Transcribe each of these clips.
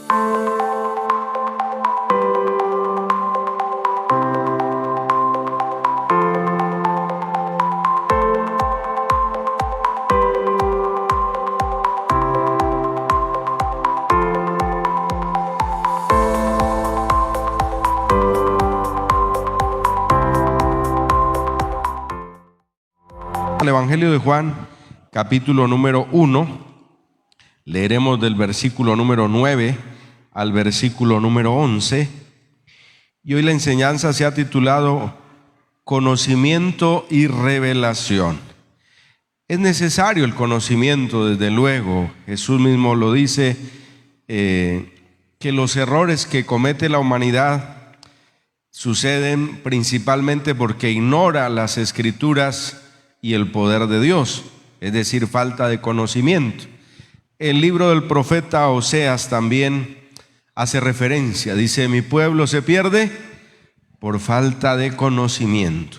El Evangelio de Juan, capítulo número 1, leeremos del versículo número 9 al versículo número 11, y hoy la enseñanza se ha titulado Conocimiento y Revelación. Es necesario el conocimiento, desde luego. Jesús mismo lo dice, que los errores que comete la humanidad suceden principalmente porque ignora las Escrituras y el poder de Dios, es decir, falta de conocimiento. El libro del profeta Oseas también hace referencia, dice: mi pueblo se pierde por falta de conocimiento.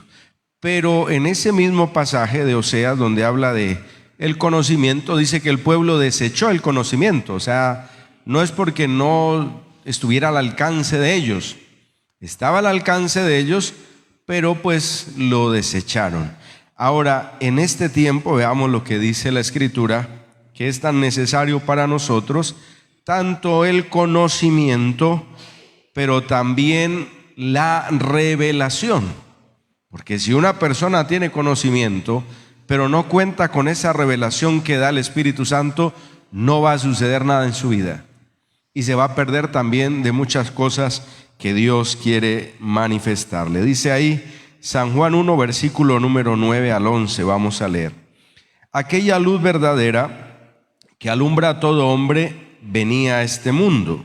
Pero en ese mismo pasaje de Oseas, donde habla de el conocimiento, dice que el pueblo desechó el conocimiento. O sea, no es porque no estuviera al alcance de ellos, estaba al alcance de ellos, pero pues lo desecharon. Ahora, en este tiempo, veamos lo que dice la Escritura, que es tan necesario para nosotros, tanto el conocimiento, pero también la revelación. Porque si una persona tiene conocimiento, pero no cuenta con esa revelación que da el Espíritu Santo, no va a suceder nada en su vida. Y se va a perder también de muchas cosas que Dios quiere manifestarle. Dice ahí San Juan 1, versículo número 9 al 11, vamos a leer. Aquella luz verdadera que alumbra a todo hombre venía a este mundo.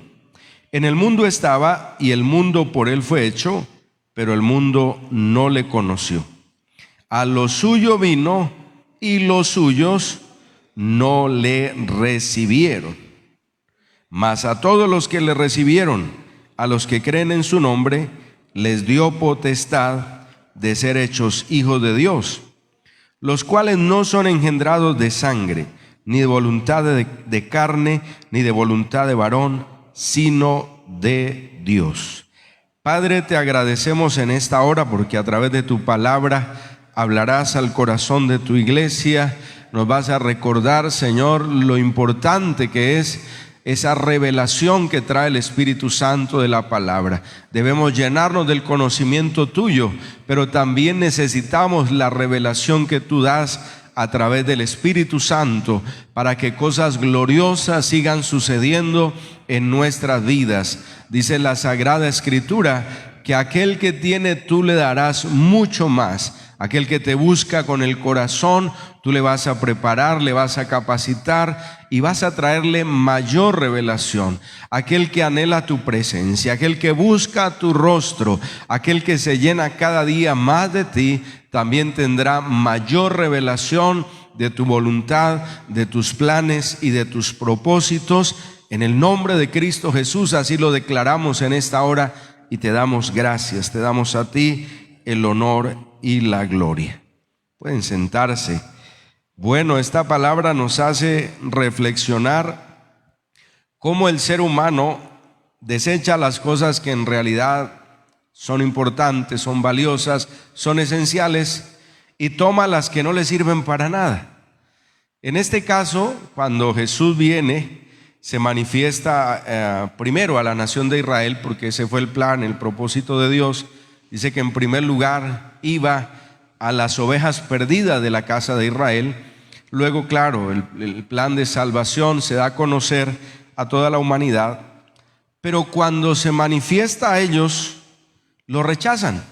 En el mundo estaba, y el mundo por él fue hecho, pero el mundo no le conoció. A lo suyo vino, y los suyos no le recibieron. Mas a todos los que le recibieron, a los que creen en su nombre, les dio potestad de ser hechos hijos de Dios, los cuales no son engendrados de sangre, ni de voluntad de carne, ni de voluntad de varón, sino de Dios. Padre, te agradecemos en esta hora porque a través de tu palabra hablarás al corazón de tu iglesia. Nos vas a recordar, Señor, lo importante que es esa revelación que trae el Espíritu Santo de la palabra. Debemos llenarnos del conocimiento tuyo, pero también necesitamos la revelación que tú das a través del Espíritu Santo para que cosas gloriosas sigan sucediendo en nuestras vidas. Dice la Sagrada Escritura que aquel que tiene tú le darás mucho más. Aquel que te busca con el corazón, tú le vas a preparar, le vas a capacitar y vas a traerle mayor revelación. Aquel que anhela tu presencia, aquel que busca tu rostro, aquel que se llena cada día más de ti, también tendrá mayor revelación de tu voluntad, de tus planes y de tus propósitos. En el nombre de Cristo Jesús, así lo declaramos en esta hora y te damos gracias, te damos a ti el honor y la gloria. Pueden sentarse. Bueno, esta palabra nos hace reflexionar cómo el ser humano desecha las cosas que en realidad son importantes, son valiosas, son esenciales, y toma las que no le sirven para nada. En este caso, cuando Jesús viene, se manifiesta primero a la nación de Israel, porque ese fue el plan, el propósito de Dios. Dice que en primer lugar iba a las ovejas perdidas de la casa de Israel. Luego, claro, el plan de salvación se da a conocer a toda la humanidad. Pero cuando se manifiesta a ellos, lo rechazan.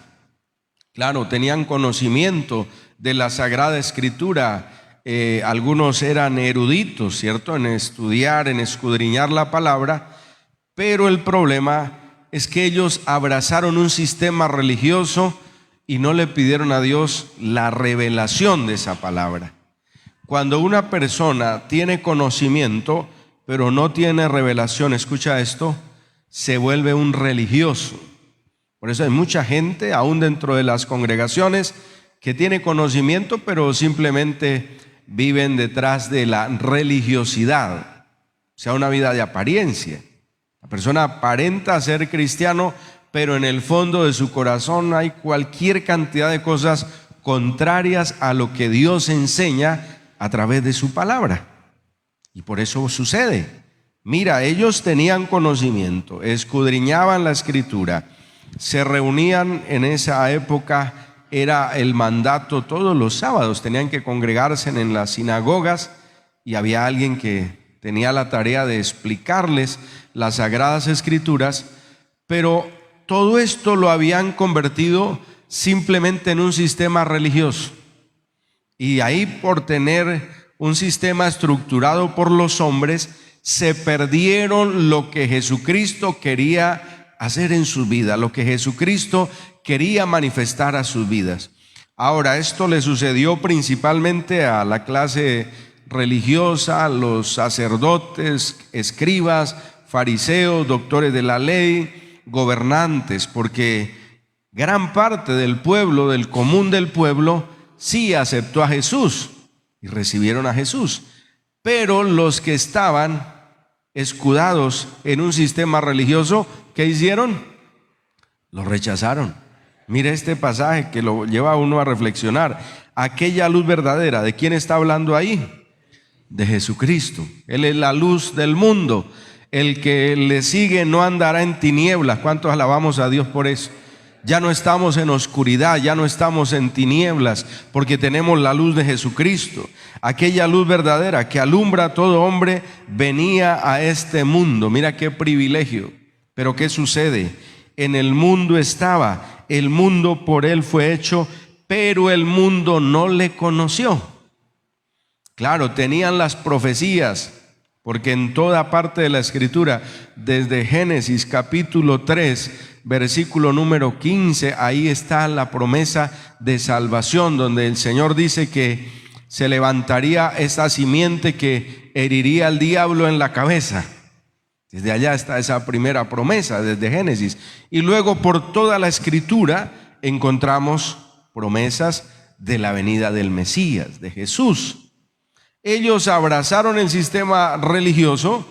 Claro, tenían conocimiento de la Sagrada Escritura. Algunos eran eruditos, ¿cierto?, en estudiar, en escudriñar la palabra. Pero el problema es que ellos abrazaron un sistema religioso y no le pidieron a Dios la revelación de esa palabra. Cuando una persona tiene conocimiento, pero no tiene revelación, escucha esto, se vuelve un religioso. Por eso hay mucha gente, aún dentro de las congregaciones, que tiene conocimiento, pero simplemente viven detrás de la religiosidad, o sea, una vida de apariencia. La persona aparenta ser cristiano, pero en el fondo de su corazón hay cualquier cantidad de cosas contrarias a lo que Dios enseña a través de su palabra. Y por eso sucede. Mira, ellos tenían conocimiento, escudriñaban la Escritura, se reunían en esa época, era el mandato todos los sábados, tenían que congregarse en las sinagogas y había alguien que tenía la tarea de explicarles las Sagradas Escrituras, pero todo esto lo habían convertido simplemente en un sistema religioso. Y ahí, por tener un sistema estructurado por los hombres, se perdieron lo que Jesucristo quería hacer en su vida, lo que Jesucristo quería manifestar a sus vidas. Ahora, esto le sucedió principalmente a la clase religiosa, los sacerdotes, escribas, fariseos, doctores de la ley, gobernantes, porque gran parte del pueblo, del común del pueblo, sí aceptó a Jesús y recibieron a Jesús. Pero los que estaban escudados en un sistema religioso, ¿qué hicieron? Lo rechazaron. Mire este pasaje que lo lleva a uno a reflexionar. Aquella luz verdadera, ¿de quién está hablando ahí? De Jesucristo. Él es la luz del mundo. El que le sigue no andará en tinieblas. ¿Cuántos alabamos a Dios por eso? Ya no estamos en oscuridad, ya no estamos en tinieblas, porque tenemos la luz de Jesucristo. Aquella luz verdadera que alumbra a todo hombre venía a este mundo. Mira qué privilegio. Pero ¿qué sucede? En el mundo estaba, el mundo por él fue hecho, pero el mundo no le conoció. Claro, tenían las profecías, porque en toda parte de la Escritura, desde Génesis capítulo 3, versículo número 15, ahí está la promesa de salvación, donde el Señor dice que se levantaría esa simiente que heriría al diablo en la cabeza. Desde allá está esa primera promesa, desde Génesis. Y luego por toda la Escritura encontramos promesas de la venida del Mesías, de Jesús. Ellos abrazaron el sistema religioso,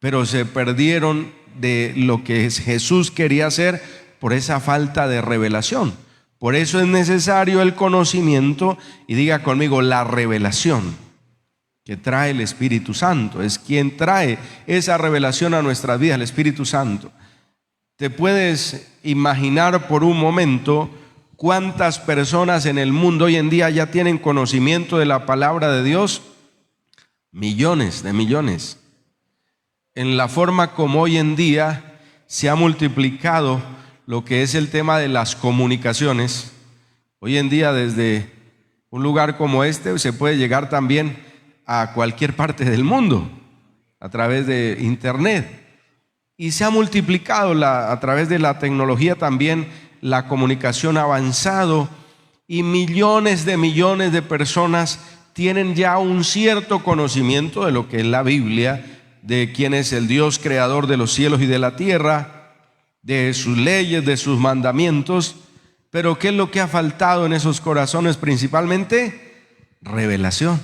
pero se perdieron de lo que Jesús quería hacer por esa falta de revelación. Por eso es necesario el conocimiento, y diga conmigo, la revelación que trae el Espíritu Santo. Es quien trae esa revelación a nuestras vidas, el Espíritu Santo. ¿Te puedes imaginar por un momento cuántas personas en el mundo hoy en día ya tienen conocimiento de la palabra de Dios? Millones de millones. En la forma como hoy en día se ha multiplicado lo que es el tema de las comunicaciones. Hoy en día desde un lugar como este se puede llegar también a cualquier parte del mundo a través de internet. Y se ha multiplicado a través de la tecnología también la comunicación ha avanzado y millones de personas tienen ya un cierto conocimiento de lo que es la Biblia, de quién es el Dios creador de los cielos y de la tierra, de sus leyes, de sus mandamientos. Pero ¿qué es lo que ha faltado en esos corazones principalmente? Revelación.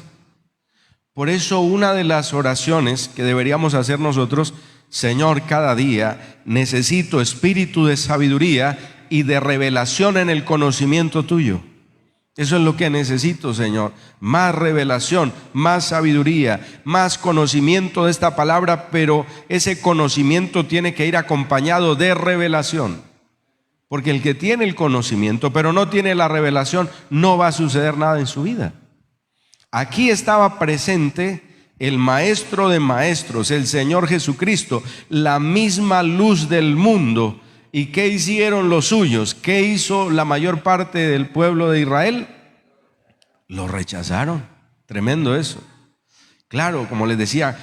Por eso una de las oraciones que deberíamos hacer nosotros: Señor, cada día necesito espíritu de sabiduría y de revelación en el conocimiento tuyo. Eso es lo que necesito, Señor. Más revelación, más sabiduría, más conocimiento de esta palabra, pero ese conocimiento tiene que ir acompañado de revelación. Porque el que tiene el conocimiento, pero no tiene la revelación, no va a suceder nada en su vida. Aquí estaba presente el Maestro de Maestros, el Señor Jesucristo, la misma luz del mundo. ¿Y qué hicieron los suyos? ¿Qué hizo la mayor parte del pueblo de Israel? Lo rechazaron. Tremendo eso. Claro, como les decía,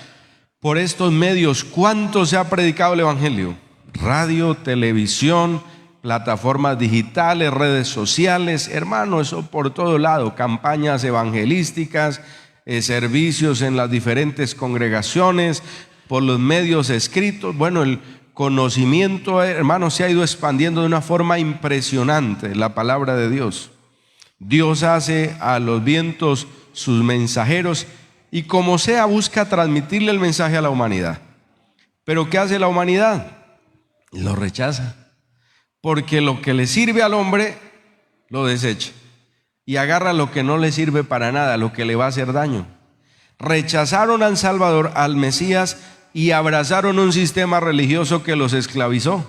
por estos medios, ¿cuánto se ha predicado el Evangelio? Radio, televisión, plataformas digitales, redes sociales, hermano, eso por todo lado, campañas evangelísticas, servicios en las diferentes congregaciones, por los medios escritos. Bueno, el conocimiento, hermano, se ha ido expandiendo de una forma impresionante, la palabra de Dios. Dios hace a los vientos sus mensajeros y como sea busca transmitirle el mensaje a la humanidad. Pero ¿qué hace la humanidad? Lo rechaza. Porque lo que le sirve al hombre, lo desecha. Y agarra lo que no le sirve para nada, lo que le va a hacer daño. Rechazaron al Salvador, al Mesías, y abrazaron un sistema religioso que los esclavizó.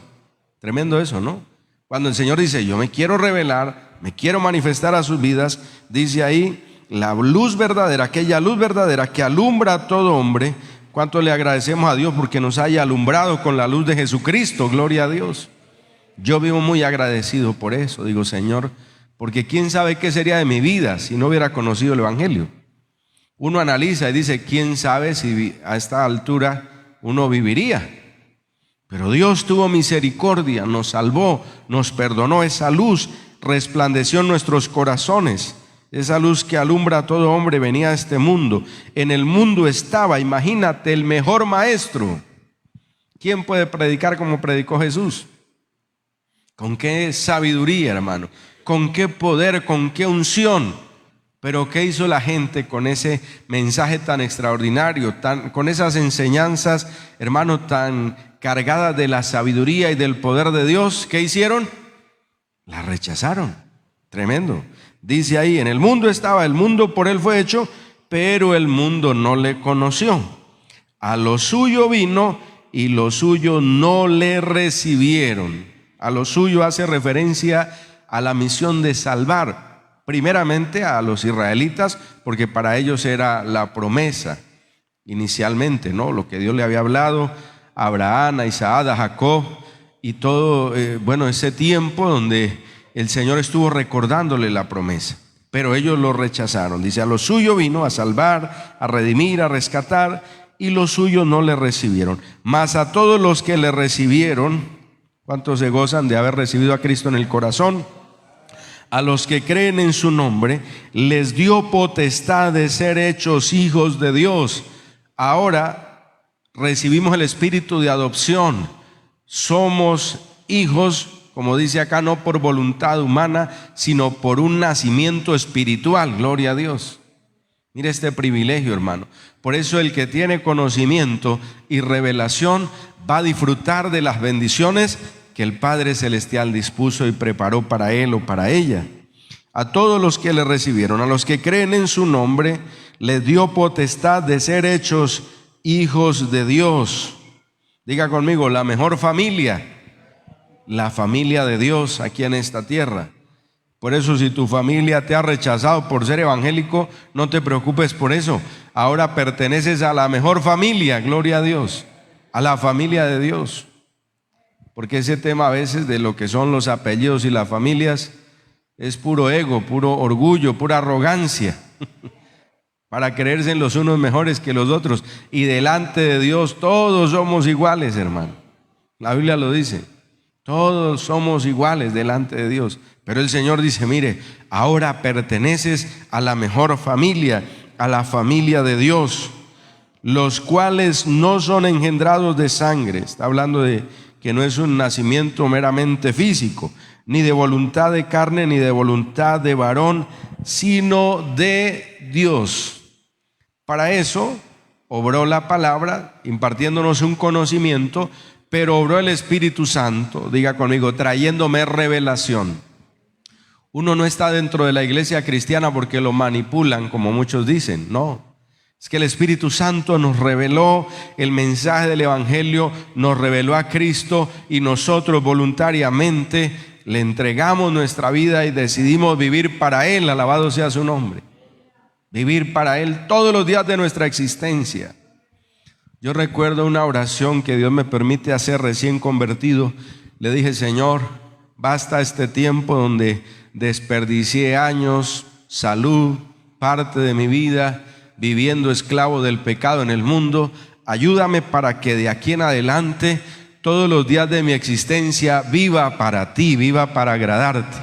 Tremendo eso, ¿no? Cuando el Señor dice, yo me quiero revelar, me quiero manifestar a sus vidas, dice ahí, la luz verdadera, aquella luz verdadera que alumbra a todo hombre. ¿Cuánto le agradecemos a Dios porque nos haya alumbrado con la luz de Jesucristo? Gloria a Dios. Yo vivo muy agradecido por eso, digo, Señor, porque quién sabe qué sería de mi vida si no hubiera conocido el Evangelio. Uno analiza y dice, quién sabe si a esta altura uno viviría. Pero Dios tuvo misericordia, nos salvó, nos perdonó. Esa luz resplandeció en nuestros corazones. Esa luz que alumbra a todo hombre venía a este mundo. En el mundo estaba, imagínate, el mejor maestro. ¿Quién puede predicar como predicó Jesús? ¿Con qué sabiduría, hermano? ¿Con qué poder? ¿Con qué unción? Pero ¿qué hizo la gente con ese mensaje tan extraordinario, con esas enseñanzas, hermano, tan cargadas de la sabiduría y del poder de Dios? ¿Qué hicieron? La rechazaron. Tremendo. Dice ahí, en el mundo estaba, el mundo por él fue hecho, pero el mundo no le conoció. A lo suyo vino y lo suyo no le recibieron. A lo suyo hace referencia a la misión de salvar, primeramente a los israelitas, porque para ellos era la promesa inicialmente, ¿no? Lo que Dios le había hablado a Abraham, a Isaac, a Jacob y todo, ese tiempo donde el Señor estuvo recordándole la promesa, pero ellos lo rechazaron. Dice, a lo suyo vino a salvar, a redimir, a rescatar, y lo suyo no le recibieron. Mas a todos los que le recibieron, ¿cuántos se gozan de haber recibido a Cristo en el corazón? A los que creen en su nombre, les dio potestad de ser hechos hijos de Dios. Ahora recibimos el espíritu de adopción. Somos hijos, como dice acá, no por voluntad humana, sino por un nacimiento espiritual. Gloria a Dios. Mire este privilegio, hermano. Por eso el que tiene conocimiento y revelación va a disfrutar de las bendiciones que el Padre Celestial dispuso y preparó para él o para ella. A todos los que le recibieron, a los que creen en su nombre, les dio potestad de ser hechos hijos de Dios. Diga conmigo, la mejor familia, la familia de Dios aquí en esta tierra. Por eso, si tu familia te ha rechazado por ser evangélico, no te preocupes por eso. Ahora perteneces a la mejor familia, gloria a Dios, a la familia de Dios. Porque ese tema a veces de lo que son los apellidos y las familias es puro ego, puro orgullo, pura arrogancia, para creerse en los unos mejores que los otros. Y delante de Dios todos somos iguales, hermano. La Biblia lo dice, todos somos iguales delante de Dios. Pero el Señor dice, mire, ahora perteneces a la mejor familia, a la familia de Dios, los cuales no son engendrados de sangre. Está hablando de que no es un nacimiento meramente físico, ni de voluntad de carne, ni de voluntad de varón, sino de Dios. Para eso obró la palabra, impartiéndonos un conocimiento, pero obró el Espíritu Santo, diga conmigo, trayéndome revelación. Uno no está dentro de la iglesia cristiana porque lo manipulan, como muchos dicen, no. Es que el Espíritu Santo nos reveló el mensaje del Evangelio, nos reveló a Cristo y nosotros voluntariamente le entregamos nuestra vida y decidimos vivir para Él, alabado sea su nombre. Vivir para Él todos los días de nuestra existencia. Yo recuerdo una oración que Dios me permite hacer recién convertido. Le dije, Señor, basta este tiempo donde desperdicié años, salud, parte de mi vida, viviendo esclavo del pecado en el mundo. Ayúdame para que de aquí en adelante todos los días de mi existencia viva para ti, viva para agradarte.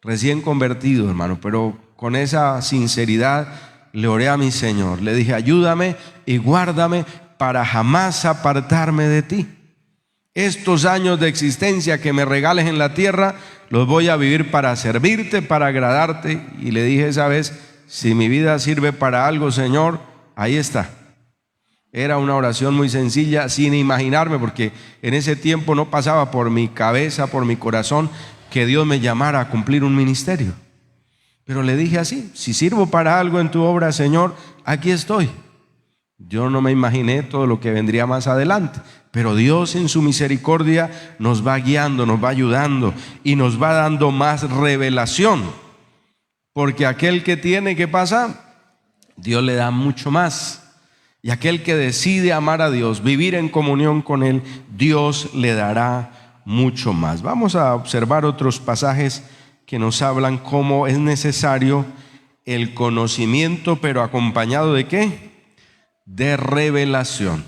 Recién convertido, hermano, pero con esa sinceridad le oré a mi Señor. Le dije, ayúdame y guárdame para jamás apartarme de ti. Estos años de existencia que me regales en la tierra, los voy a vivir para servirte, para agradarte. Y le dije esa vez, si mi vida sirve para algo, Señor, ahí está. Era una oración muy sencilla, sin imaginarme, porque en ese tiempo no pasaba por mi cabeza, por mi corazón, que Dios me llamara a cumplir un ministerio. Pero le dije así: si sirvo para algo en tu obra, Señor, aquí estoy. Yo no me imaginé todo lo que vendría más adelante, pero Dios en su misericordia nos va guiando, nos va ayudando y nos va dando más revelación. Porque aquel que tiene, ¿qué pasa? Dios le da mucho más. Y aquel que decide amar a Dios, vivir en comunión con Él, Dios le dará mucho más. Vamos a observar otros pasajes que nos hablan cómo es necesario el conocimiento, pero acompañado ¿de qué? De revelación.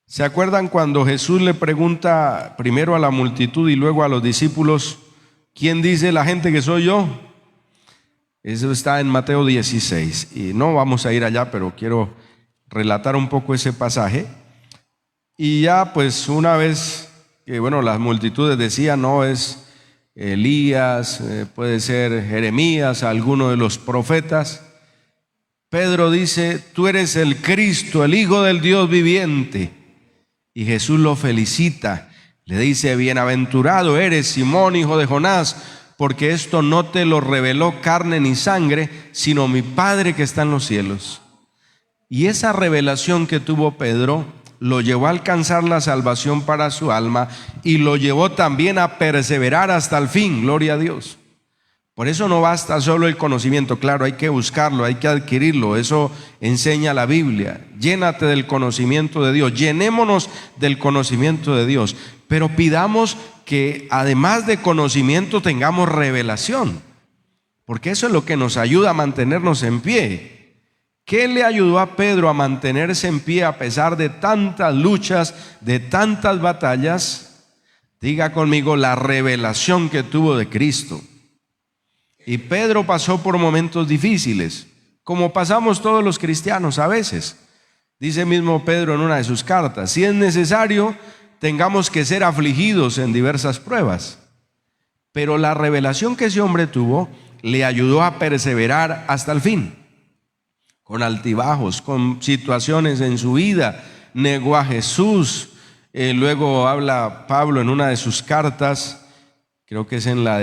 ¿Se acuerdan cuando Jesús le pregunta primero a la multitud y luego a los discípulos: ¿quién dice la gente que soy yo? Eso está en Mateo 16 y no vamos a ir allá, pero quiero relatar un poco ese pasaje. Y ya pues una vez que las multitudes decían: no, es Elías, puede ser Jeremías, alguno de los profetas. Pedro dice: tú eres el Cristo, el Hijo del Dios viviente. Y Jesús lo felicita, le dice: bienaventurado eres, Simón, hijo de Jonás, porque esto no te lo reveló carne ni sangre, sino mi Padre que está en los cielos. Y esa revelación que tuvo Pedro lo llevó a alcanzar la salvación para su alma y lo llevó también a perseverar hasta el fin. Gloria a Dios. Por eso no basta solo el conocimiento, claro, hay que buscarlo, hay que adquirirlo, eso enseña la Biblia. Llénate del conocimiento de Dios, llenémonos del conocimiento de Dios, pero pidamos que además de conocimiento tengamos revelación, porque eso es lo que nos ayuda a mantenernos en pie. ¿Qué le ayudó a Pedro a mantenerse en pie a pesar de tantas luchas, de tantas batallas? Diga conmigo: la revelación que tuvo de Cristo. Y Pedro pasó por momentos difíciles, como pasamos todos los cristianos a veces. Dice mismo Pedro en una de sus cartas: si es necesario, tengamos que ser afligidos en diversas pruebas. Pero la revelación que ese hombre tuvo le ayudó a perseverar hasta el fin. Con altibajos, con situaciones en su vida, negó a Jesús. Luego habla Pablo en una de sus cartas, creo que es en la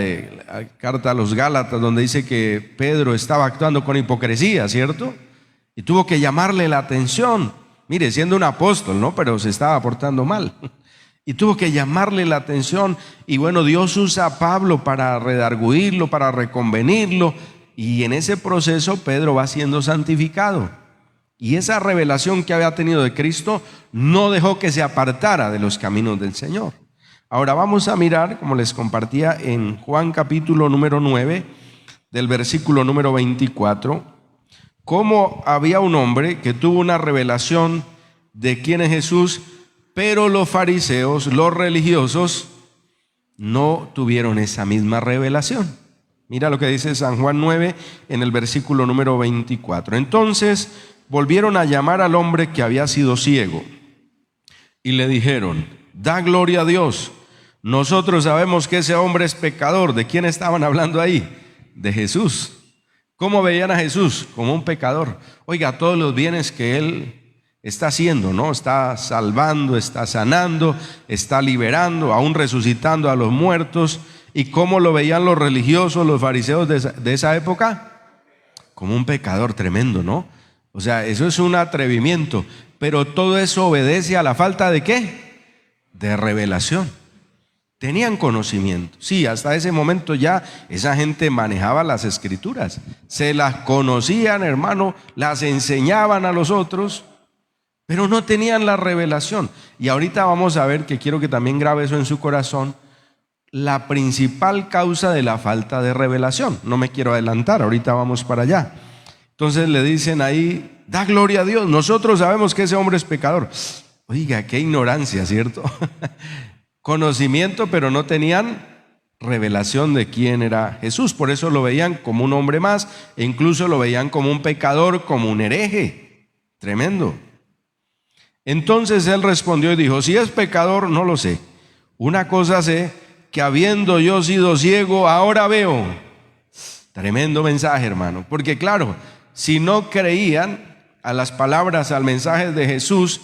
carta a los Gálatas, donde dice que Pedro estaba actuando con hipocresía, ¿cierto? Y tuvo que llamarle la atención. Mire, siendo un apóstol, ¿no? Pero se estaba portando mal. Y tuvo que llamarle la atención. Y Dios usa a Pablo para redarguirlo, para reconvenirlo. Y en ese proceso Pedro va siendo santificado. Y esa revelación que había tenido de Cristo no dejó que se apartara de los caminos del Señor. Ahora vamos a mirar, como les compartía, en Juan capítulo número 9, del versículo número 24, cómo había un hombre que tuvo una revelación de quién es Jesús, pero los fariseos, los religiosos, no tuvieron esa misma revelación. Mira lo que dice San Juan 9 en el versículo número 24. Entonces volvieron a llamar al hombre que había sido ciego y le dijeron: da gloria a Dios. Nosotros sabemos que ese hombre es pecador. ¿De quién estaban hablando ahí? De Jesús. ¿Cómo veían a Jesús? Como un pecador. Oiga, todos los bienes que Él está haciendo, ¿no? Está salvando, está sanando, está liberando, aún resucitando a los muertos. ¿Y cómo lo veían los religiosos, los fariseos de esa época? Como un pecador tremendo, ¿no? O sea, eso es un atrevimiento. Pero todo eso obedece a la falta ¿de qué? De revelación. Tenían conocimiento. Sí, hasta ese momento ya esa gente manejaba las escrituras. Se las conocían, hermano, las enseñaban a los otros, pero no tenían la revelación. Y ahorita vamos a ver, que quiero que también grabe eso en su corazón, la principal causa de la falta de revelación. No me quiero adelantar, ahorita vamos para allá. Entonces le dicen ahí: da gloria a Dios, nosotros sabemos que ese hombre es pecador. Oiga, qué ignorancia, ¿cierto? Conocimiento, pero no tenían revelación de quién era Jesús. Por eso lo veían como un hombre más, e incluso lo veían como un pecador, como un hereje. Tremendo. Entonces él respondió y dijo: si es pecador, no lo sé. Una cosa sé, que habiendo yo sido ciego, ahora veo. Tremendo mensaje, hermano. Porque claro, si no creían, a las palabras, al mensaje de Jesús,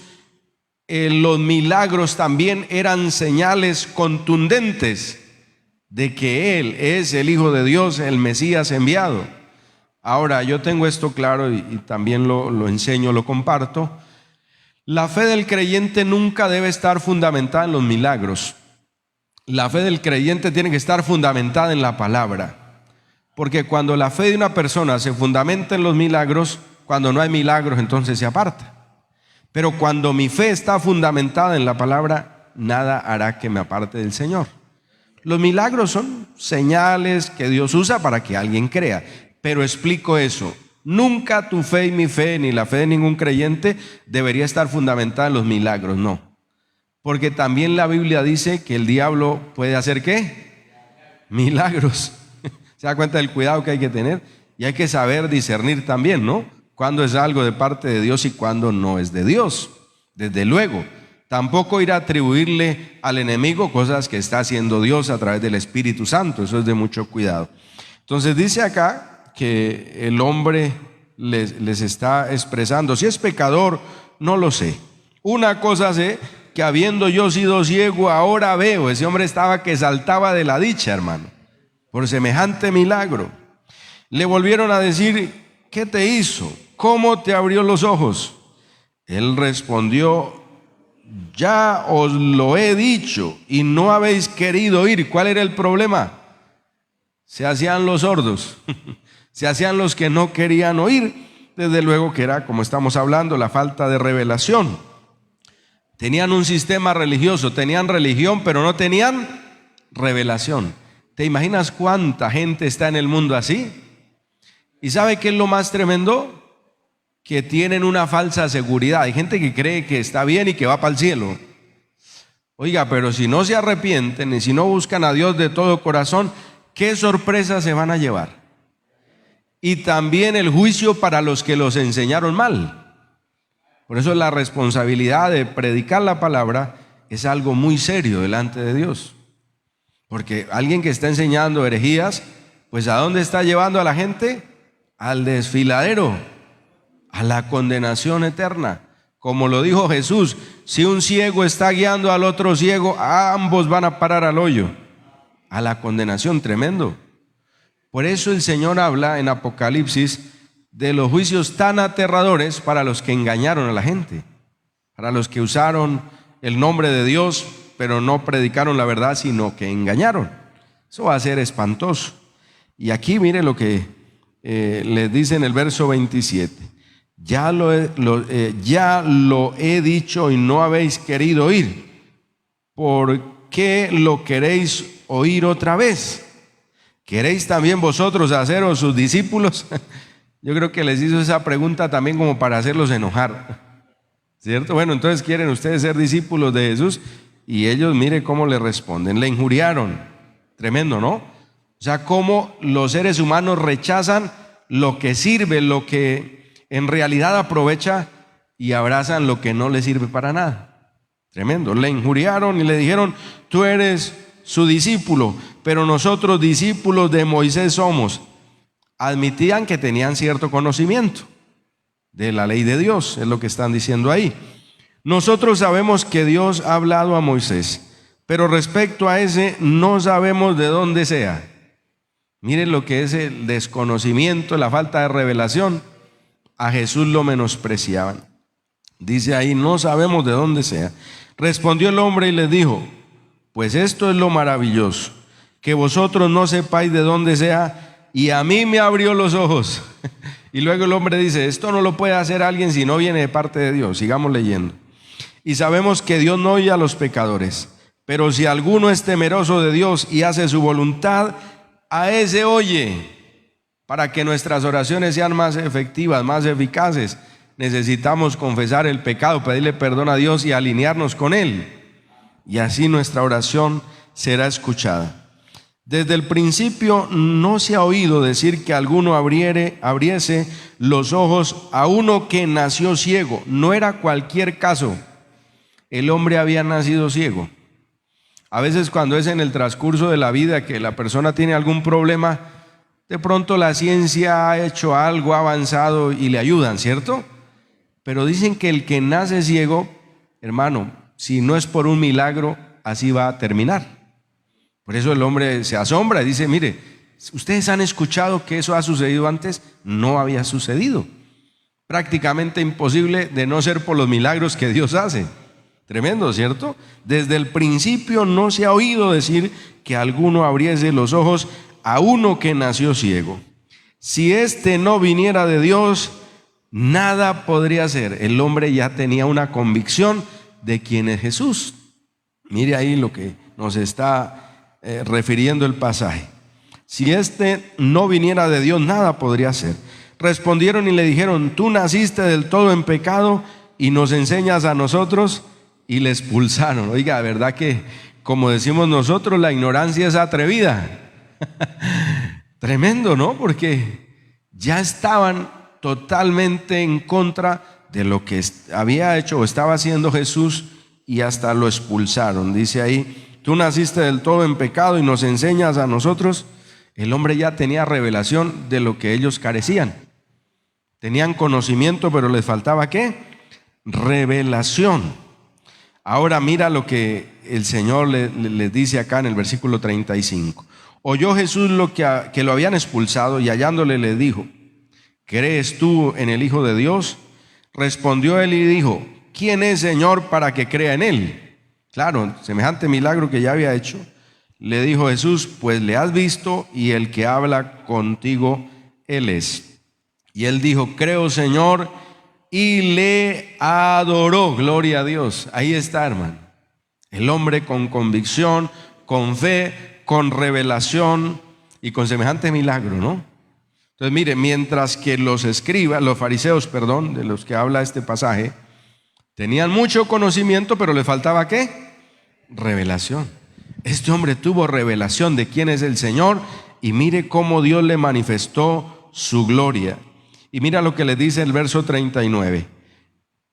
los milagros también eran señales contundentes de que Él es el Hijo de Dios, el Mesías enviado. Ahora, yo tengo esto claro y también lo enseño, lo comparto. La fe del creyente nunca debe estar fundamentada en los milagros. La fe del creyente tiene que estar fundamentada en la palabra. Porque cuando la fe de una persona se fundamenta en los milagros, cuando no hay milagros, entonces se aparta. Pero cuando mi fe está fundamentada en la palabra, nada hará que me aparte del Señor. Los milagros son señales que Dios usa para que alguien crea. Pero explico eso. Nunca tu fe y mi fe, ni la fe de ningún creyente, debería estar fundamentada en los milagros, no. Porque también la Biblia dice que el diablo puede hacer ¿qué? Milagros. ¿Se da cuenta del cuidado que hay que tener? Y hay que saber discernir también, ¿no? Cuándo es algo de parte de Dios y cuándo no es de Dios. Desde luego, tampoco ir a atribuirle al enemigo cosas que está haciendo Dios a través del Espíritu Santo. Eso es de mucho cuidado. Entonces dice acá que el hombre les está expresando. Si es pecador, no lo sé. Una cosa sé, que habiendo yo sido ciego, ahora veo. Ese hombre estaba que saltaba de la dicha, hermano, por semejante milagro. Le volvieron a decir, ¿qué te hizo? ¿Cómo te abrió los ojos? Él respondió, ya os lo he dicho y no habéis querido oír. ¿Cuál era el problema? Se hacían los sordos, se hacían los que no querían oír. Desde luego que era, como estamos hablando, la falta de revelación. Tenían un sistema religioso, tenían religión, pero no tenían revelación. ¿Te imaginas cuánta gente está en el mundo así? ¿Y sabe qué es lo más tremendo? Que tienen una falsa seguridad. Hay gente que cree que está bien y que va para el cielo. Oiga, pero si no se arrepienten y si no buscan a Dios de todo corazón, ¿qué sorpresas se van a llevar? Y también el juicio para los que los enseñaron mal. Por eso la responsabilidad de predicar la palabra es algo muy serio delante de Dios. Porque alguien que está enseñando herejías, pues ¿a dónde está llevando a la gente? Al desfiladero, a la condenación eterna. Como lo dijo Jesús, si un ciego está guiando al otro ciego, ambos van a parar al hoyo, a la condenación. Tremendo. Por eso el Señor habla en Apocalipsis de los juicios tan aterradores para los que engañaron a la gente, para los que usaron el nombre de Dios, pero no predicaron la verdad, sino que engañaron. Eso va a ser espantoso. Y aquí mire lo que les dice en el verso 27. Ya lo he dicho y no habéis querido oír. ¿Por qué lo queréis oír otra vez? ¿Queréis también vosotros haceros sus discípulos? Yo creo que les hizo esa pregunta también como para hacerlos enojar, ¿cierto? Bueno, entonces quieren ustedes ser discípulos de Jesús, y ellos mire cómo le responden. Le injuriaron. Tremendo, ¿no? O sea, cómo los seres humanos rechazan lo que sirve, lo que en realidad aprovecha, y abrazan lo que no les sirve para nada. Tremendo. Le injuriaron y le dijeron, tú eres su discípulo, pero nosotros discípulos de Moisés somos. Admitían que tenían cierto conocimiento de la ley de Dios, es lo que están diciendo ahí. Nosotros sabemos que Dios ha hablado a Moisés, pero respecto a ese no sabemos de dónde sea. Miren lo que es el desconocimiento, la falta de revelación. A Jesús lo menospreciaban. Dice ahí, no sabemos de dónde sea. Respondió el hombre y les dijo, pues esto es lo maravilloso, que vosotros no sepáis de dónde sea, y a mí me abrió los ojos. Y luego el hombre dice, esto no lo puede hacer alguien si no viene de parte de Dios. Sigamos leyendo. Y sabemos que Dios no oye a los pecadores, pero si alguno es temeroso de Dios y hace su voluntad, a ese oye. Para que nuestras oraciones sean más efectivas, más eficaces, necesitamos confesar el pecado, pedirle perdón a Dios y alinearnos con Él. Y así nuestra oración será escuchada. Desde el principio no se ha oído decir que alguno abriese los ojos a uno que nació ciego. No era cualquier caso. El hombre había nacido ciego. A veces cuando es en el transcurso de la vida que la persona tiene algún problema, de pronto la ciencia ha hecho algo, ha avanzado y le ayudan, ¿cierto? Pero dicen que el que nace ciego, hermano, si no es por un milagro, así va a terminar. Por eso el hombre se asombra y dice, mire, ¿ustedes han escuchado que eso ha sucedido antes? No había sucedido. Prácticamente imposible de no ser por los milagros que Dios hace. Tremendo, ¿cierto? Desde el principio no se ha oído decir que alguno abriese los ojos a uno que nació ciego. Si este no viniera de Dios, nada podría hacer. El hombre ya tenía una convicción de quién es Jesús. Mire ahí lo que nos está refiriendo el pasaje. Si este no viniera de Dios, nada podría hacer. Respondieron y le dijeron, tú naciste del todo en pecado y nos enseñas a nosotros, y le expulsaron. Oiga, ¿verdad que, como decimos nosotros, la ignorancia es atrevida? Tremendo, ¿no? Porque ya estaban totalmente en contra de lo que había hecho o estaba haciendo Jesús, y hasta lo expulsaron. Dice ahí, tú naciste del todo en pecado y nos enseñas a nosotros. El hombre ya tenía revelación de lo que ellos carecían. Tenían conocimiento, pero les faltaba ¿qué? Revelación. Ahora mira lo que el Señor les dice acá en el versículo 35. Oyó Jesús que lo habían expulsado, y hallándole le dijo, ¿crees tú en el Hijo de Dios? Respondió él y dijo, ¿quién es, Señor, para que crea en él? Claro, semejante milagro que ya había hecho. Le dijo Jesús, pues le has visto, y el que habla contigo, él es. Y él dijo, creo, Señor, y le adoró. Gloria a Dios. Ahí está, hermano. El hombre con convicción, con fe, con revelación y con semejante milagro, ¿no? Entonces, mire, mientras que los fariseos, de los que habla este pasaje, tenían mucho conocimiento, pero le faltaba ¿qué? Revelación. Este hombre tuvo revelación de quién es el Señor, y mire cómo Dios le manifestó su gloria. Y mira lo que le dice el verso 39.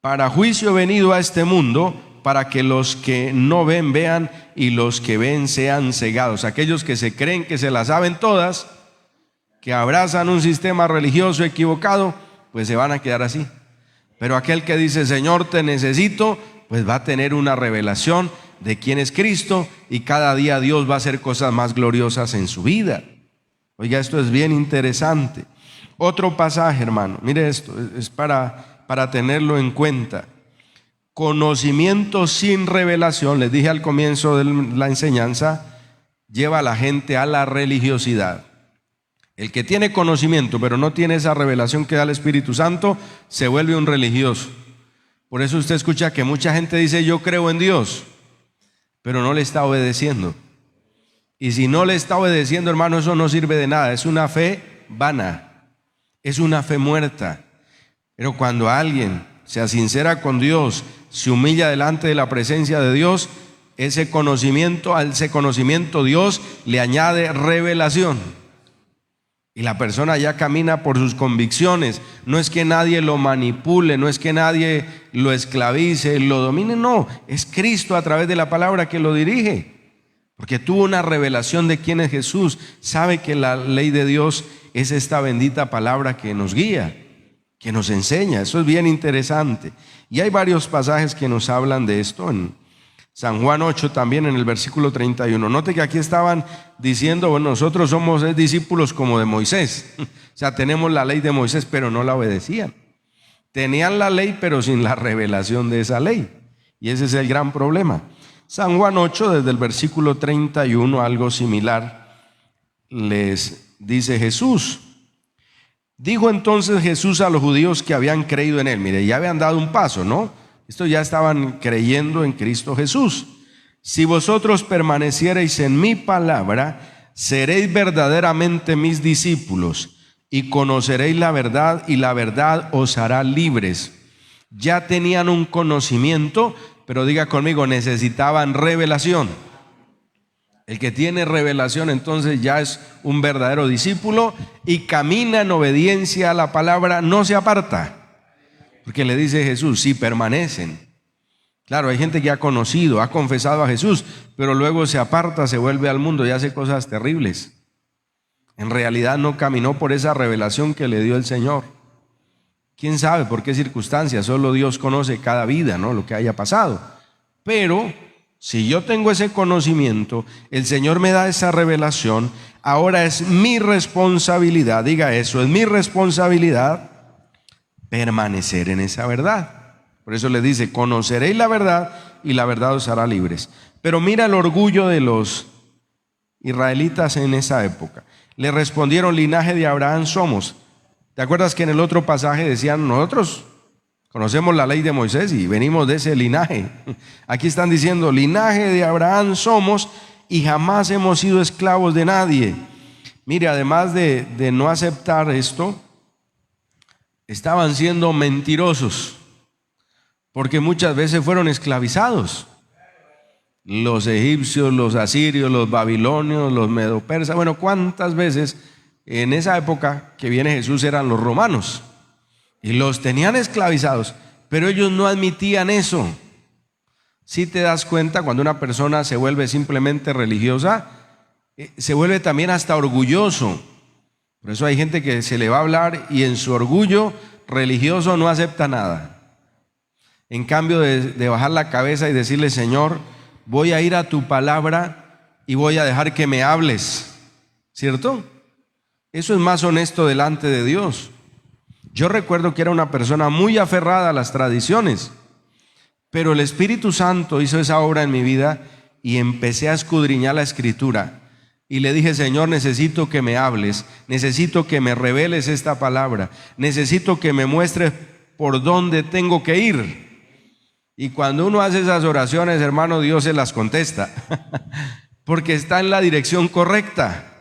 Para juicio he venido a este mundo, para que los que no ven vean, y los que ven sean cegados. Aquellos que se creen que se las saben todas, que abrazan un sistema religioso equivocado, pues se van a quedar así. Pero aquel que dice, Señor, te necesito, pues va a tener una revelación de quién es Cristo, y cada día Dios va a hacer cosas más gloriosas en su vida. Oiga, esto es bien interesante. Otro pasaje, hermano, mire esto, es para tenerlo en cuenta. Conocimiento sin revelación, les dije al comienzo de la enseñanza, lleva a la gente a la religiosidad. El que tiene conocimiento pero no tiene esa revelación que da el Espíritu Santo, se vuelve un religioso. Por eso usted escucha que mucha gente dice, yo creo en Dios, pero no le está obedeciendo. Y si no le está obedeciendo, hermano, eso no sirve de nada. Es una fe vana, es una fe muerta. Pero cuando alguien se sincera con Dios, se humilla delante de la presencia de Dios, a ese conocimiento Dios le añade revelación. Y la persona ya camina por sus convicciones. No es que nadie lo manipule, no es que nadie lo esclavice, lo domine, no. Es Cristo a través de la palabra que lo dirige. Porque tuvo una revelación de quién es Jesús. Sabe que la ley de Dios es esta bendita palabra que nos guía, que nos enseña. Eso es bien interesante. Y hay varios pasajes que nos hablan de esto. En San Juan 8 también, en el versículo 31. Note que aquí estaban diciendo, bueno, nosotros somos discípulos como de Moisés. O sea, tenemos la ley de Moisés, pero no la obedecían. Tenían la ley, pero sin la revelación de esa ley. Y ese es el gran problema. San Juan 8, desde el versículo 31, algo similar, les dice Jesús. Dijo entonces Jesús a los judíos que habían creído en él. Mire, ya habían dado un paso, ¿no? Estos ya estaban creyendo en Cristo Jesús. Si vosotros permaneciereis en mi palabra, seréis verdaderamente mis discípulos, y conoceréis la verdad, y la verdad os hará libres. Ya tenían un conocimiento, pero diga conmigo, necesitaban revelación. El que tiene revelación entonces ya es un verdadero discípulo y camina en obediencia a la palabra, no se aparta. Porque le dice Jesús, si permanecen. Claro, hay gente que ha conocido, ha confesado a Jesús, pero luego se aparta, se vuelve al mundo y hace cosas terribles. En realidad no caminó por esa revelación que le dio el Señor. quién sabe por qué circunstancias, solo Dios conoce cada vida, ¿no? Lo que haya pasado. Pero si yo tengo ese conocimiento, el Señor me da esa revelación, ahora es mi responsabilidad, diga eso, es mi responsabilidad permanecer en esa verdad. Por eso le dice, conoceréis la verdad y la verdad os hará libres. Pero mira el orgullo de los israelitas en esa época. Le respondieron, linaje de Abraham somos. ¿Te acuerdas que en el otro pasaje decían, nosotros conocemos la ley de Moisés y venimos de ese linaje? Aquí están diciendo, linaje de Abraham somos y jamás hemos sido esclavos de nadie. Mire, además de no aceptar esto, estaban siendo mentirosos, porque muchas veces fueron esclavizados. Los egipcios, los asirios, los babilonios, los medopersas, bueno, cuántas veces en esa época que viene Jesús eran los romanos y los tenían esclavizados, pero ellos no admitían eso. Si te das cuenta, cuando una persona se vuelve simplemente religiosa, se vuelve también hasta orgulloso. Por eso hay gente que se le va a hablar y en su orgullo religioso no acepta nada. En cambio de bajar la cabeza y decirle, Señor, voy a ir a tu palabra y voy a dejar que me hables, ¿cierto? Eso es más honesto delante de Dios. Yo recuerdo que era una persona muy aferrada a las tradiciones, pero el Espíritu Santo hizo esa obra en mi vida y empecé a escudriñar la Escritura. Y le dije, Señor, necesito que me hables, necesito que me reveles esta palabra, necesito que me muestres por dónde tengo que ir. Y cuando uno hace esas oraciones, hermano, Dios se las contesta, porque está en la dirección correcta.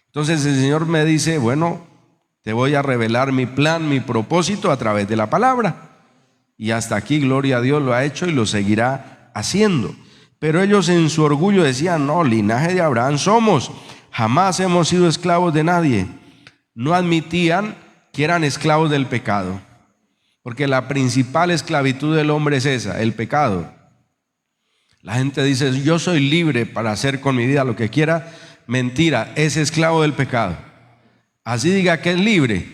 Entonces el Señor me dice, bueno, te voy a revelar mi plan, mi propósito a través de la palabra. Y hasta aquí, gloria a Dios, lo ha hecho y lo seguirá haciendo. Pero ellos en su orgullo decían, no, linaje de Abraham somos, jamás hemos sido esclavos de nadie. No admitían que eran esclavos del pecado, porque la principal esclavitud del hombre es esa, el pecado. La gente dice, yo soy libre para hacer con mi vida lo que quiera. Mentira, es esclavo del pecado. Así diga que es libre,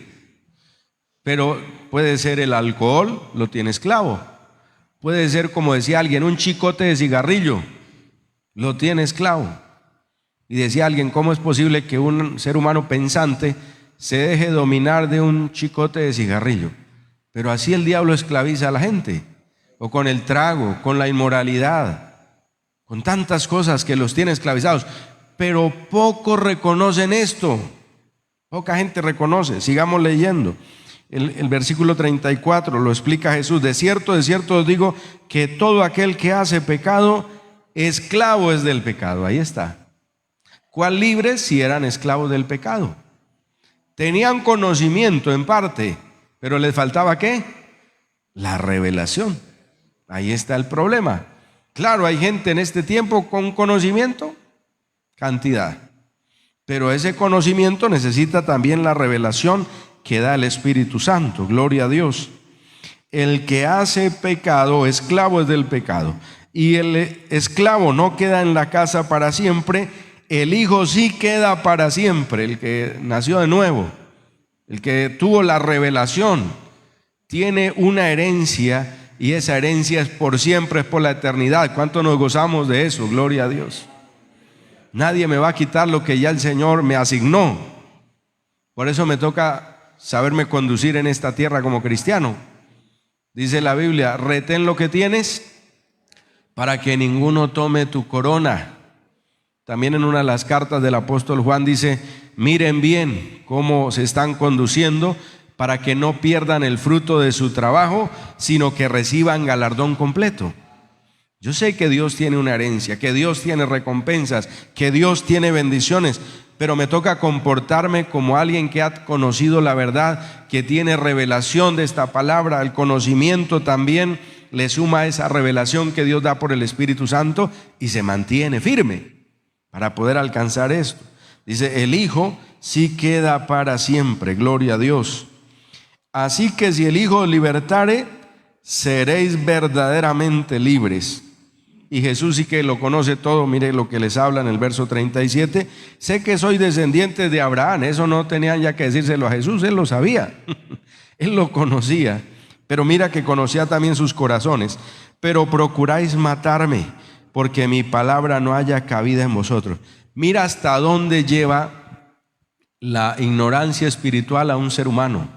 pero puede ser el alcohol, lo tiene esclavo. Puede ser, como decía alguien, un chicote de cigarrillo, lo tiene esclavo. Y decía alguien, ¿cómo es posible que un ser humano pensante se deje dominar de un chicote de cigarrillo? Pero así el diablo esclaviza a la gente, o con el trago, con la inmoralidad, con tantas cosas que los tiene esclavizados. Pero pocos reconocen esto, poca gente reconoce. Sigamos leyendo. El versículo 34 lo explica Jesús. De cierto os digo que todo aquel que hace pecado, esclavo es del pecado. Ahí está. ¿Cuál libres si eran esclavos del pecado? Tenían conocimiento en parte, pero les faltaba ¿qué? La revelación. Ahí está el problema. Claro, hay gente en este tiempo con conocimiento, cantidad, pero ese conocimiento necesita también la revelación que da el Espíritu Santo. Gloria a Dios. El que hace pecado, esclavo es del pecado, y el esclavo no queda en la casa para siempre, el hijo sí queda para siempre. El que nació de nuevo, el que tuvo la revelación, tiene una herencia, y esa herencia es por siempre, es por la eternidad. ¿Cuánto nos gozamos de eso? Gloria a Dios. Nadie me va a quitar lo que ya el Señor me asignó. Por eso me toca saberme conducir en esta tierra como cristiano. Dice la Biblia, retén lo que tienes para que ninguno tome tu corona. También en una de las cartas del apóstol Juan dice, miren bien cómo se están conduciendo para que no pierdan el fruto de su trabajo, sino que reciban galardón completo. Yo sé que Dios tiene una herencia, que Dios tiene recompensas, que Dios tiene bendiciones, pero me toca comportarme como alguien que ha conocido la verdad, que tiene revelación de esta palabra. El conocimiento también le suma esa revelación que Dios da por el Espíritu Santo y se mantiene firme para poder alcanzar esto. Dice, el Hijo sí queda para siempre, gloria a Dios. Así que si el Hijo os libertare, seréis verdaderamente libres. Y Jesús sí que lo conoce todo. Mire lo que les habla en el verso 37. Sé que soy descendiente de Abraham. Eso no tenían ya que decírselo a Jesús, él lo sabía. Él lo conocía, pero mira que conocía también sus corazones. Pero procuráis matarme, porque mi palabra no haya cabida en vosotros. Mira hasta dónde lleva la ignorancia espiritual a un ser humano.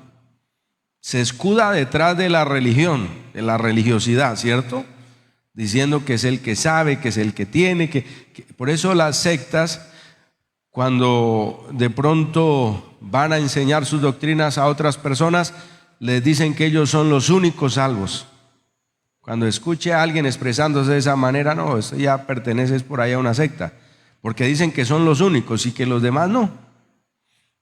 Se escuda detrás de la religión, de la religiosidad, ¿cierto? Diciendo que es el que sabe, que es el que tiene, por eso las sectas, cuando de pronto van a enseñar sus doctrinas a otras personas, les dicen que ellos son los únicos salvos. Cuando escuche a alguien expresándose de esa manera, no, eso ya pertenece por ahí a una secta, porque dicen que son los únicos y que los demás no.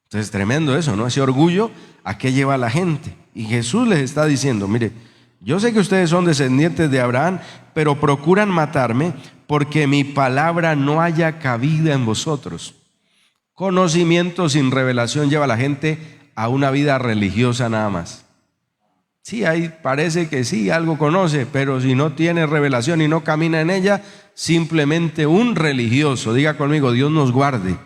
Entonces tremendo eso, ¿no? Ese orgullo, ¿a qué lleva a la gente? Y Jesús les está diciendo, mire, yo sé que ustedes son descendientes de Abraham, pero procuran matarme porque mi palabra no haya cabida en vosotros. Conocimiento sin revelación lleva a la gente a una vida religiosa nada más. Sí, ahí parece que sí, algo conoce, pero si no tiene revelación y no camina en ella, simplemente un religioso. Diga conmigo, Dios nos guarde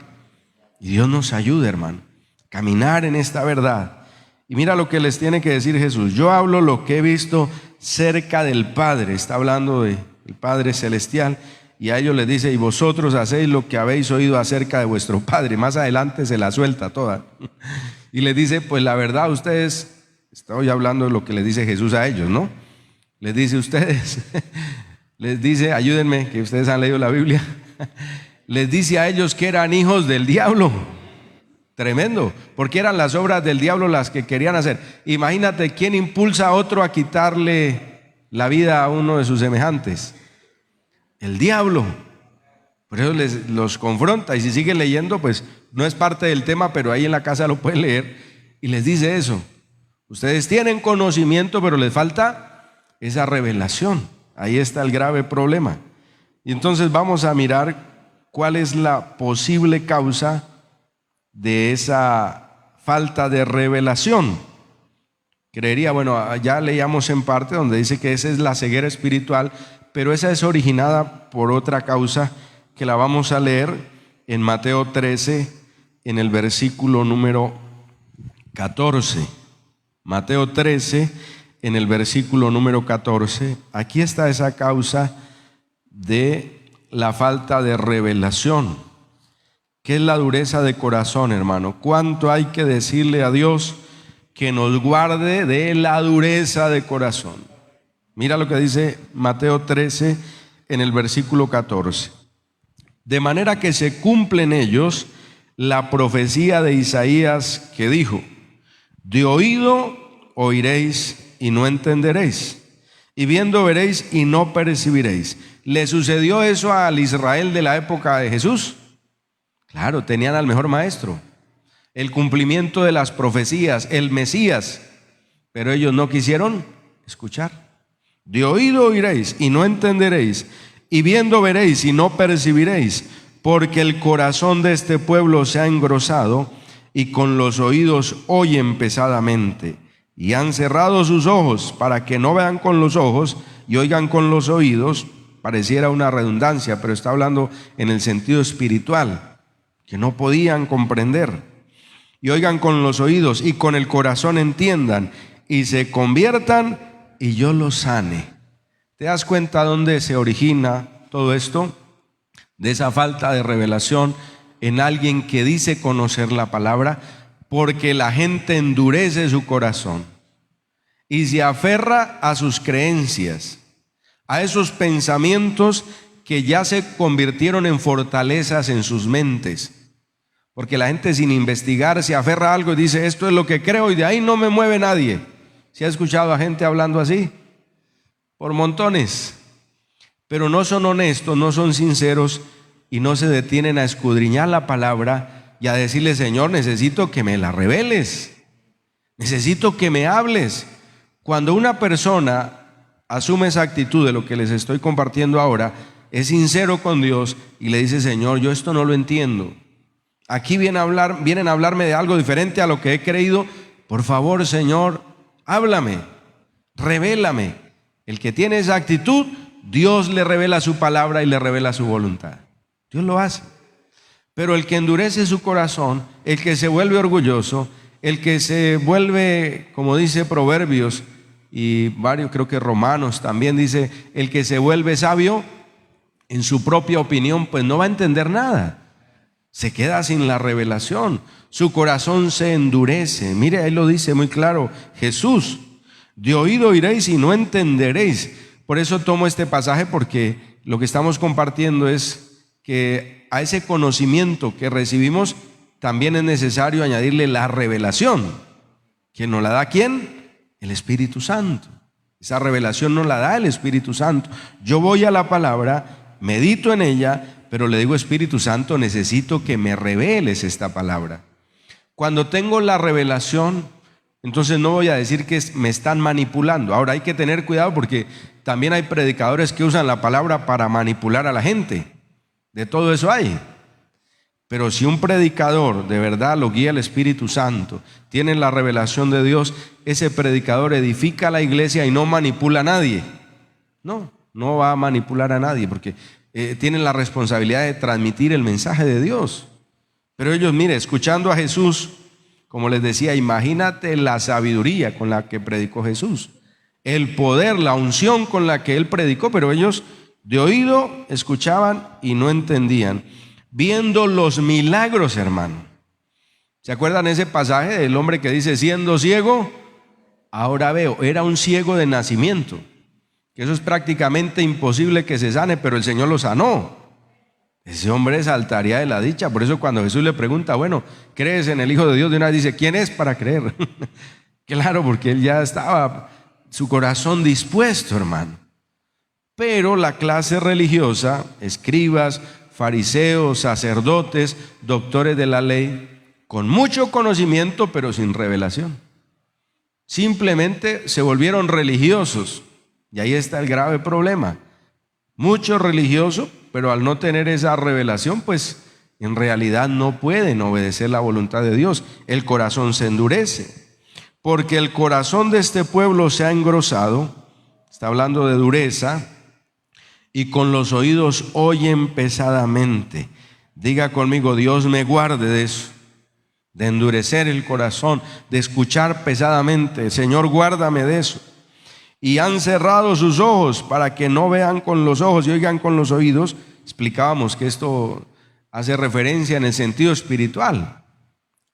y Dios nos ayude, hermano, a caminar en esta verdad. Y mira lo que les tiene que decir Jesús. Yo hablo lo que he visto cerca del Padre. Está hablando del Padre Celestial. Y a ellos les dice, y vosotros hacéis lo que habéis oído acerca de vuestro Padre. Más adelante se la suelta toda. Y les dice, pues la verdad ustedes, estoy hablando de lo que les dice Jesús a ellos, ¿no? Les dice ustedes, les dice, ayúdenme, que ustedes han leído la Biblia. Les dice a ellos que eran hijos del diablo. Tremendo, porque eran las obras del diablo las que querían hacer. Imagínate, ¿quién impulsa a otro a quitarle la vida a uno de sus semejantes? El diablo. Por eso los confronta, y si siguen leyendo, pues no es parte del tema, pero ahí en la casa lo pueden leer, y les dice eso. Ustedes tienen conocimiento, pero les falta esa revelación. Ahí está el grave problema. Y entonces vamos a mirar cuál es la posible causa de esa falta de revelación. Creería, bueno, ya leíamos en parte donde dice que esa es la ceguera espiritual, pero esa es originada por otra causa que la vamos a leer en Mateo 13, en el versículo número 14. Mateo 13, en el versículo número 14. Aquí está esa causa de la falta de revelación. ¿Qué es la dureza de corazón, hermano? ¿Cuánto hay que decirle a Dios que nos guarde de la dureza de corazón? Mira lo que dice Mateo 13 en el versículo 14. De manera que se cumple en ellos la profecía de Isaías que dijo: de oído oiréis y no entenderéis, y viendo veréis y no percibiréis. ¿Le sucedió eso al Israel de la época de Jesús? Claro, tenían al mejor maestro, el cumplimiento de las profecías, el Mesías, pero ellos no quisieron escuchar. De oído oiréis y no entenderéis, y viendo veréis y no percibiréis, porque el corazón de este pueblo se ha engrosado, y con los oídos oyen pesadamente, y han cerrado sus ojos para que no vean con los ojos y oigan con los oídos. Pareciera una redundancia, pero está hablando en el sentido espiritual, que no podían comprender, y oigan con los oídos y con el corazón entiendan y se conviertan y yo los sane. ¿Te das cuenta dónde se origina todo esto? De esa falta de revelación en alguien que dice conocer la palabra, porque la gente endurece su corazón y se aferra a sus creencias, a esos pensamientos que ya se convirtieron en fortalezas en sus mentes. Porque la gente sin investigar se aferra a algo y dice, esto es lo que creo y de ahí no me mueve nadie. ¿Se ha escuchado a gente hablando así? Por montones. Pero no son honestos, no son sinceros y no se detienen a escudriñar la palabra y a decirle, Señor, necesito que me la reveles, necesito que me hables. Cuando una persona asume esa actitud de lo que les estoy compartiendo ahora, es sincero con Dios y le dice, Señor, yo esto no lo entiendo. Aquí vienen a hablarme de algo diferente a lo que he creído. Por favor, Señor, háblame, revélame. El que tiene esa actitud, Dios le revela su palabra y le revela su voluntad. Dios lo hace. Pero el que endurece su corazón, el que se vuelve orgulloso, El que se vuelve, como dice Proverbios y varios, creo que Romanos también dice, el que se vuelve sabio en su propia opinión, pues no va a entender nada. Se queda sin la revelación. Su corazón se endurece. Mire, ahí lo dice muy claro Jesús. De oído oiréis y no entenderéis. Por eso tomo este pasaje, porque lo que estamos compartiendo es que a ese conocimiento que recibimos también es necesario añadirle la revelación. ¿Quién nos la da? ¿Quién? El Espíritu Santo. Esa revelación nos la da el Espíritu Santo. Yo voy a la palabra, medito en ella, pero le digo, Espíritu Santo, necesito que me reveles esta palabra. Cuando tengo la revelación, entonces no voy a decir que me están manipulando. Ahora hay que tener cuidado, porque también hay predicadores que usan la palabra para manipular a la gente. De todo eso hay. Pero si un predicador de verdad lo guía el Espíritu Santo, tiene la revelación de Dios, ese predicador edifica la iglesia y no manipula a nadie. No va a manipular a nadie, porque tienen la responsabilidad de transmitir el mensaje de Dios. Pero ellos, mire, escuchando a Jesús, como les decía, imagínate la sabiduría con la que predicó Jesús, el poder, la unción con la que él predicó, pero ellos de oído escuchaban y no entendían. Viendo los milagros, hermano. ¿Se acuerdan ese pasaje del hombre que dice, siendo ciego, ahora veo? Era un ciego de nacimiento, que eso es prácticamente imposible que se sane, pero el Señor lo sanó. Ese hombre saltaría de la dicha. Por eso cuando Jesús le pregunta, bueno, ¿crees en el Hijo de Dios? De una vez dice, ¿quién es para creer? Claro, porque él ya estaba su corazón dispuesto, hermano. Pero la clase religiosa, escribas, fariseos, sacerdotes, doctores de la ley, con mucho conocimiento pero sin revelación. Simplemente se volvieron religiosos, y ahí está el grave problema. Mucho religioso, pero al no tener esa revelación, pues en realidad no pueden obedecer la voluntad de Dios. El corazón se endurece, porque el corazón de este pueblo se ha engrosado, está hablando de dureza, y con los oídos oyen pesadamente. Diga conmigo, Dios me guarde de eso, de endurecer el corazón, de escuchar pesadamente. Señor, guárdame de eso. Y han cerrado sus ojos para que no vean con los ojos y oigan con los oídos. Explicábamos que esto hace referencia en el sentido espiritual.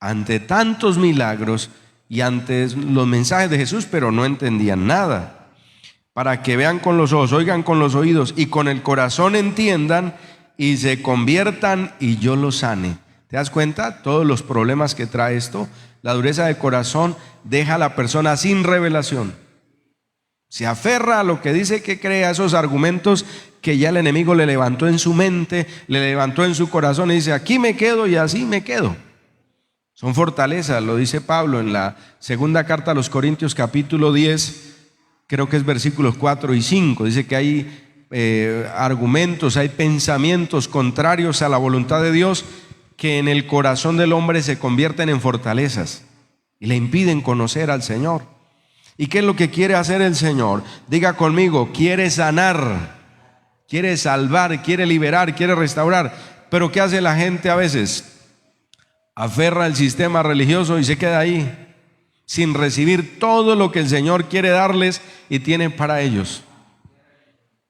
Ante tantos milagros y ante los mensajes de Jesús, pero no entendían nada. Para que vean con los ojos, oigan con los oídos y con el corazón entiendan y se conviertan y yo los sane. ¿Te das cuenta? Todos los problemas que trae esto. La dureza del corazón deja a la persona sin revelación. Se aferra a lo que dice que cree, a esos argumentos que ya el enemigo le levantó en su mente, le levantó en su corazón y dice, aquí me quedo y así me quedo. Son fortalezas, lo dice Pablo en la segunda carta a los Corintios capítulo 10, creo que es versículos 4 y 5, dice que hay argumentos, hay pensamientos contrarios a la voluntad de Dios que en el corazón del hombre se convierten en fortalezas y le impiden conocer al Señor. ¿Y qué es lo que quiere hacer el Señor? Diga conmigo, quiere sanar, quiere salvar, quiere liberar, quiere restaurar. Pero ¿qué hace la gente a veces? Aferra al sistema religioso y se queda ahí, sin recibir todo lo que el Señor quiere darles y tiene para ellos.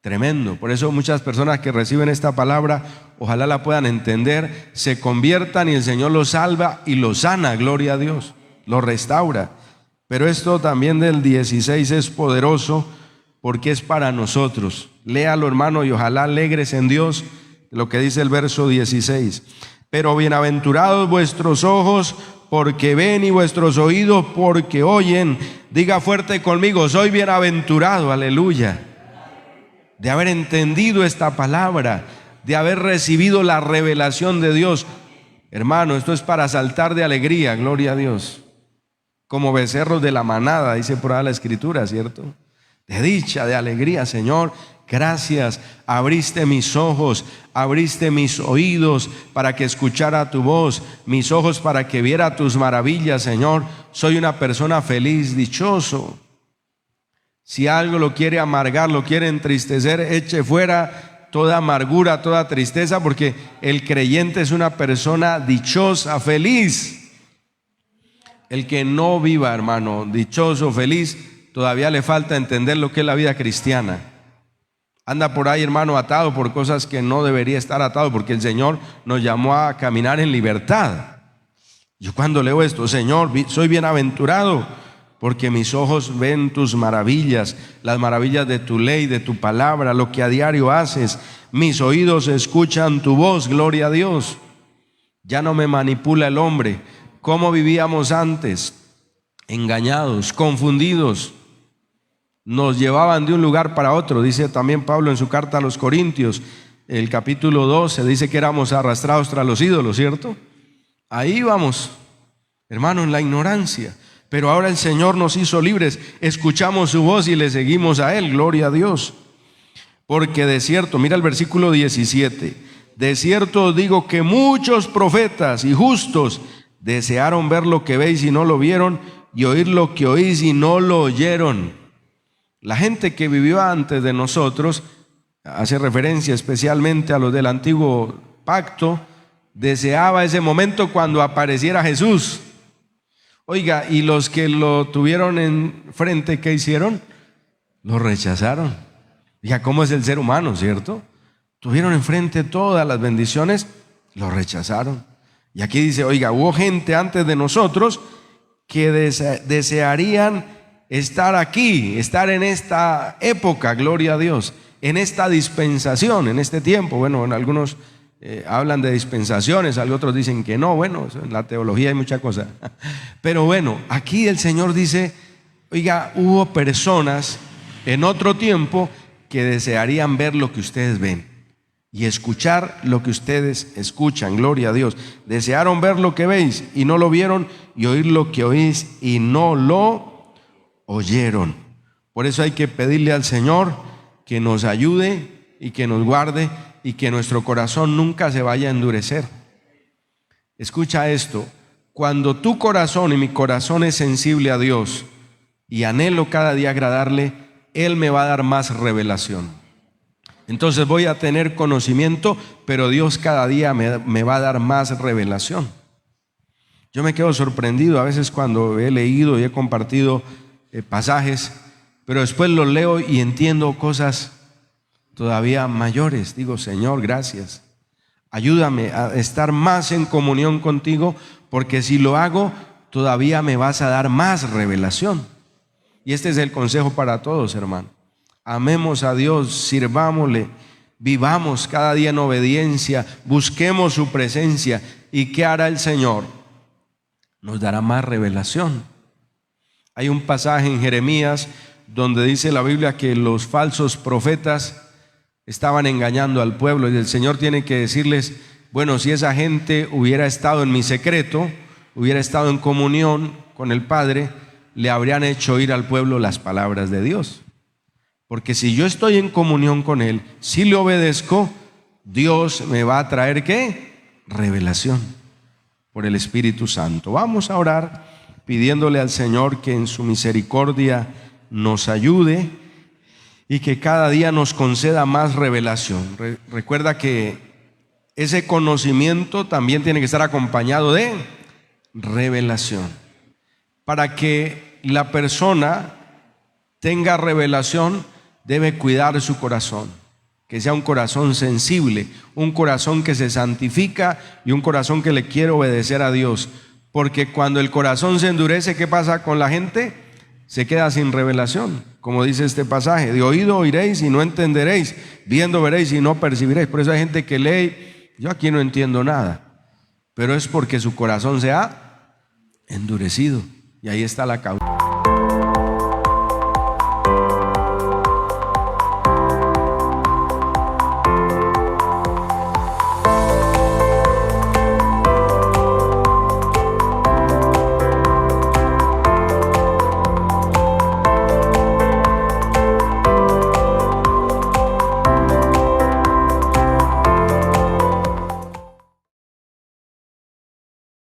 Tremendo. Por eso muchas personas que reciben esta palabra, ojalá la puedan entender, se conviertan y el Señor los salva y los sana, gloria a Dios, los restaura. Pero esto también del 16 es poderoso porque es para nosotros. Léalo, hermano, y ojalá alegres en Dios lo que dice el verso 16. Pero bienaventurados vuestros ojos porque ven y vuestros oídos porque oyen. Diga fuerte conmigo, soy bienaventurado, aleluya, de haber entendido esta palabra, de haber recibido la revelación de Dios. Hermano, esto es para saltar de alegría, gloria a Dios. Como becerros de la manada, dice por ahí la Escritura, ¿cierto? De dicha, de alegría, Señor, gracias, abriste mis ojos, abriste mis oídos para que escuchara tu voz, mis ojos para que viera tus maravillas, Señor. Soy una persona feliz, dichoso. Si algo lo quiere amargar, lo quiere entristecer, eche fuera toda amargura, toda tristeza, porque el creyente es una persona dichosa, feliz. El que no viva, hermano, dichoso, feliz, todavía le falta entender lo que es la vida cristiana. Anda por ahí, hermano, atado por cosas que no debería estar atado, porque el Señor nos llamó a caminar en libertad. Yo cuando leo esto, Señor, soy bienaventurado, porque mis ojos ven tus maravillas, las maravillas de tu ley, de tu palabra, lo que a diario haces. Mis oídos escuchan tu voz, gloria a Dios. Ya no me manipula el hombre. ¿Cómo vivíamos antes? Engañados, confundidos. Nos llevaban de un lugar para otro. Dice también Pablo en su carta a los Corintios, el capítulo 12, dice que éramos arrastrados tras los ídolos, ¿cierto? Ahí vamos, hermano, en la ignorancia. Pero ahora el Señor nos hizo libres. Escuchamos su voz y le seguimos a Él, gloria a Dios. Porque de cierto, mira el versículo 17, de cierto os digo que muchos profetas y justos desearon ver lo que veis y no lo vieron, y oír lo que oís y no lo oyeron. La gente que vivió antes de nosotros, hace referencia especialmente a los del antiguo pacto, deseaba ese momento cuando apareciera Jesús. Oiga, y los que lo tuvieron enfrente, ¿qué hicieron? Lo rechazaron. Ya, ¿cómo es el ser humano, cierto? Tuvieron enfrente todas las bendiciones, lo rechazaron. Y aquí dice, oiga, hubo gente antes de nosotros que desearían estar aquí, estar en esta época, gloria a Dios, en esta dispensación, en este tiempo. Bueno, en algunos hablan de dispensaciones, otros dicen que no. Bueno, en la teología hay mucha cosa. Pero bueno, aquí el Señor dice, oiga, hubo personas en otro tiempo que desearían ver lo que ustedes ven y escuchar lo que ustedes escuchan, gloria a Dios. Desearon ver lo que veis y no lo vieron, y oír lo que oís y no lo oyeron. Por eso hay que pedirle al Señor que nos ayude y que nos guarde, y que nuestro corazón nunca se vaya a endurecer. Escucha esto: cuando tu corazón y mi corazón es sensible a Dios y anhelo cada día agradarle, Él me va a dar más revelación. Entonces voy a tener conocimiento, pero Dios cada día me va a dar más revelación. Yo me quedo sorprendido a veces cuando he leído y he compartido pasajes, pero después los leo y entiendo cosas todavía mayores. Digo, Señor, gracias. Ayúdame a estar más en comunión contigo, porque si lo hago, todavía me vas a dar más revelación. Y este es el consejo para todos, hermano. Amemos a Dios, sirvámosle, vivamos cada día en obediencia, busquemos su presencia. ¿Y qué hará el Señor? Nos dará más revelación. Hay un pasaje en Jeremías donde dice la Biblia que los falsos profetas estaban engañando al pueblo, y el Señor tiene que decirles, bueno, si esa gente hubiera estado en mi secreto, hubiera estado en comunión con el Padre, le habrían hecho oír al pueblo las palabras de Dios. Porque si yo estoy en comunión con Él, si le obedezco, Dios me va a traer ¿qué? Revelación por el Espíritu Santo. Vamos a orar pidiéndole al Señor que en su misericordia nos ayude y que cada día nos conceda más revelación. Recuerda que ese conocimiento también tiene que estar acompañado de revelación. Para que la persona tenga revelación, debe cuidar su corazón, que sea un corazón sensible, un corazón que se santifica y un corazón que le quiere obedecer a Dios. Porque cuando el corazón se endurece, ¿qué pasa con la gente? Se queda sin revelación, como dice este pasaje: de oído oiréis y no entenderéis, viendo veréis y no percibiréis. Por eso hay gente que lee, yo aquí no entiendo nada, pero es porque su corazón se ha endurecido, y ahí está la causa.